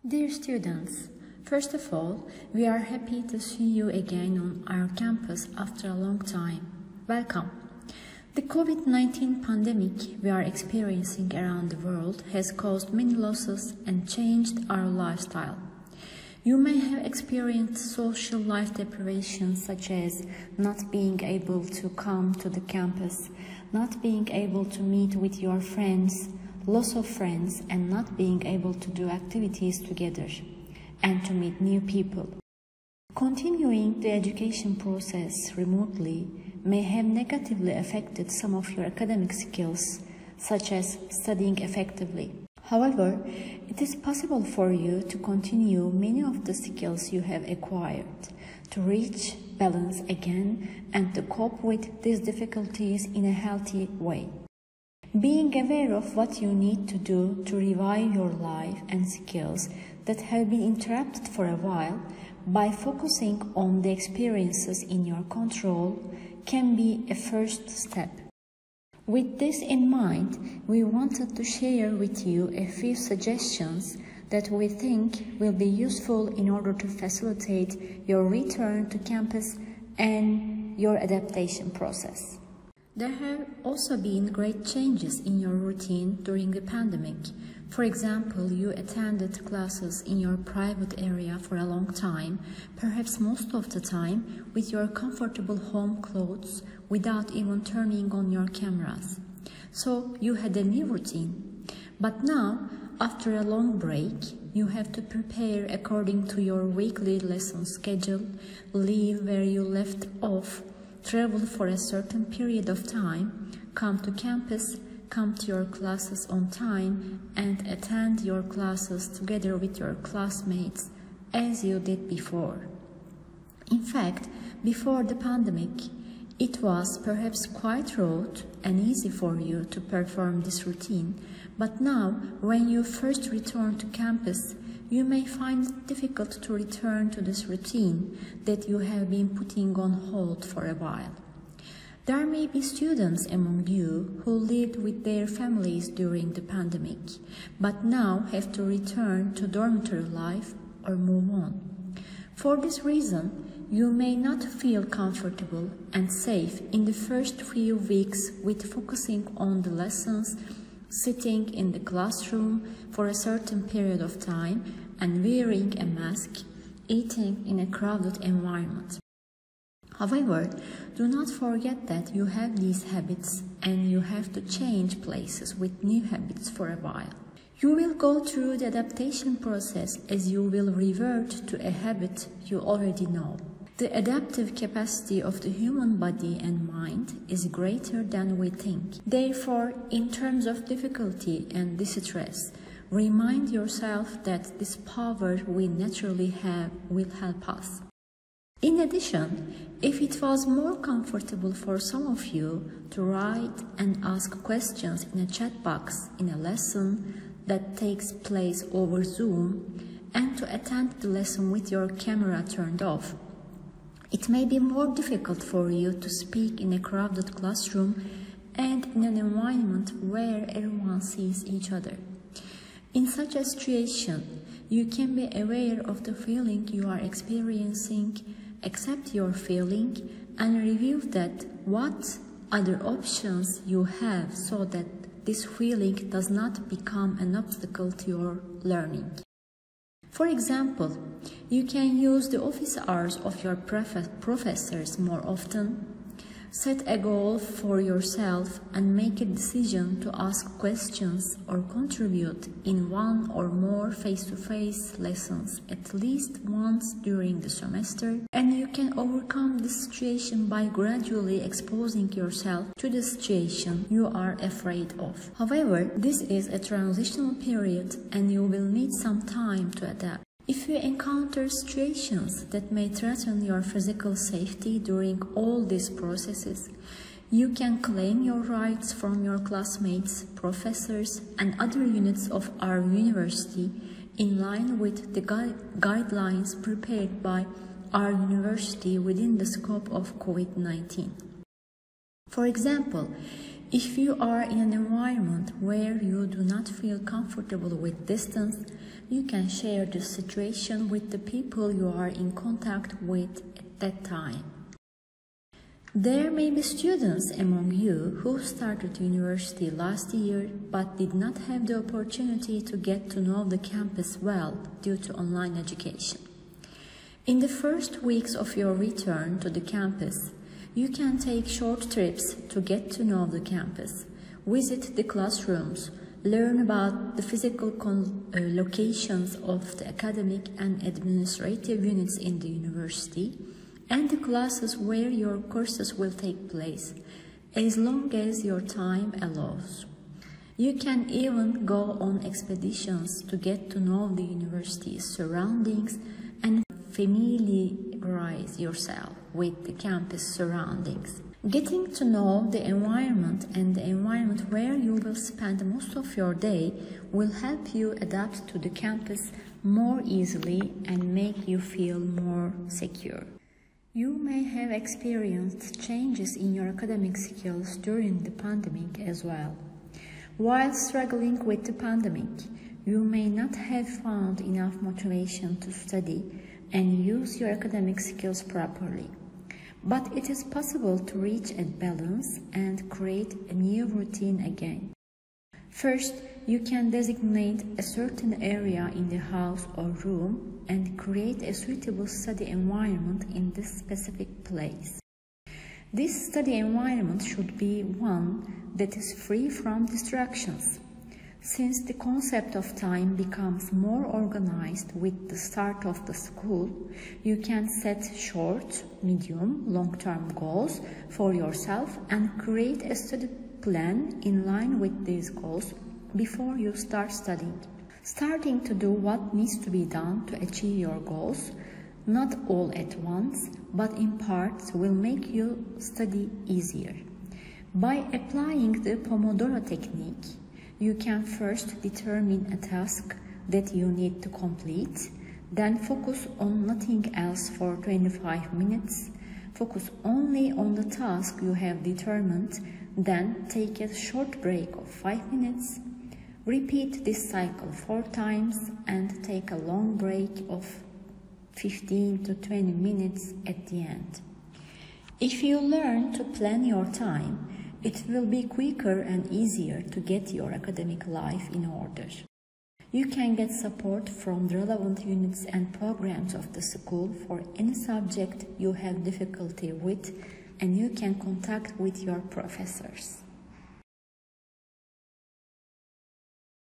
Dear students, first of all, we are happy to see you again on our campus after a long time. Welcome. The COVID-19 pandemic we are experiencing around the world has caused many losses and changed our lifestyle. You may have experienced social life deprivation such as not being able to come to the campus, not being able to meet with your friends, loss of friends, and not being able to do activities together and to meet new people. Continuing the education process remotely may have negatively affected some of your academic skills, such as studying effectively. However, it is possible for you to continue many of the skills you have acquired, to reach balance again and to cope with these difficulties in a healthy way. Being aware of what you need to do to revive your life and skills that have been interrupted for a while by focusing on the experiences in your control can be a first step. With this in mind, we wanted to share with you a few suggestions that we think will be useful in order to facilitate your return to campus and your adaptation process. There have also been great changes in your routine during the pandemic. For example, you attended classes in your private area for a long time, perhaps most of the time with your comfortable home clothes without even turning on your cameras. So you had a new routine. But now, after a long break, you have to prepare according to your weekly lesson schedule, leave where you left off, travel for a certain period of time, come to campus, come to your classes on time, and attend your classes together with your classmates as you did before. In fact, before the pandemic, it was perhaps quite rote and easy for you to perform this routine, but now, when you first return to campus, you may find it difficult to return to this routine that you have been putting on hold for a while. There may be students among you who lived with their families during the pandemic, but now have to return to dormitory life or move on. For this reason, you may not feel comfortable and safe in the first few weeks with focusing on the lessons, sitting in the classroom for a certain period of time and wearing a mask, eating in a crowded environment. However, do not forget that you have these habits and you have to change places with new habits for a while. You will go through the adaptation process as you will revert to a habit you already know. The adaptive capacity of the human body and mind is greater than we think. Therefore, in terms of difficulty and distress, remind yourself that this power we naturally have will help us. In addition, if it was more comfortable for some of you to write and ask questions in a chat box in a lesson that takes place over Zoom and to attend the lesson with your camera turned off, it may be more difficult for you to speak in a crowded classroom and in an environment where everyone sees each other. In such a situation, you can be aware of the feeling you are experiencing, accept your feeling, and review that what other options you have so that this feeling does not become an obstacle to your learning. For example, you can use the office hours of your professors more often, set a goal for yourself and make a decision to ask questions or contribute in one or more face-to-face lessons at least once during the semester, and you can overcome this situation by gradually exposing yourself to the situation you are afraid of. However, this is a transitional period and you will need some time to adapt. If you encounter situations that may threaten your physical safety during all these processes, you can claim your rights from your classmates, professors, and other units of our university in line with the guidelines prepared by our university within the scope of COVID-19. For example, If you are in an environment where you do not feel comfortable with distance, you can share the situation with the people you are in contact with at that time. There may be students among you who started university last year but did not have the opportunity to get to know the campus well due to online education. In the first weeks of your return to the campus, you can take short trips to get to know the campus, visit the classrooms, learn about the physical locations of the academic and administrative units in the university, and the classes where your courses will take place, as long as your time allows. You can even go on expeditions to get to know the university's surroundings and familiarize yourself with the campus surroundings. Getting to know the environment and the environment where you will spend most of your day will help you adapt to the campus more easily and make you feel more secure. You may have experienced changes in your academic skills during the pandemic as well. While struggling with the pandemic, you may not have found enough motivation to study and use your academic skills properly. But it is possible to reach a balance and create a new routine again. First, you can designate a certain area in the house or room and create a suitable study environment in this specific place. This study environment should be one that is free from distractions. Since the concept of time becomes more organized with the start of the school, you can set short, medium, long-term goals for yourself and create a study plan in line with these goals before you start studying. Starting to do what needs to be done to achieve your goals, not all at once, but in parts, will make you study easier. By applying the Pomodoro technique, you can first determine a task that you need to complete, then focus on nothing else for 25 minutes, focus only on the task you have determined, then take a short break of 5 minutes, repeat this cycle 4 times and take a long break of 15 to 20 minutes at the end. If you learn to plan your time, it will be quicker and easier to get your academic life in order. You can get support from the relevant units and programs of the school for any subject you have difficulty with, and you can contact with your professors.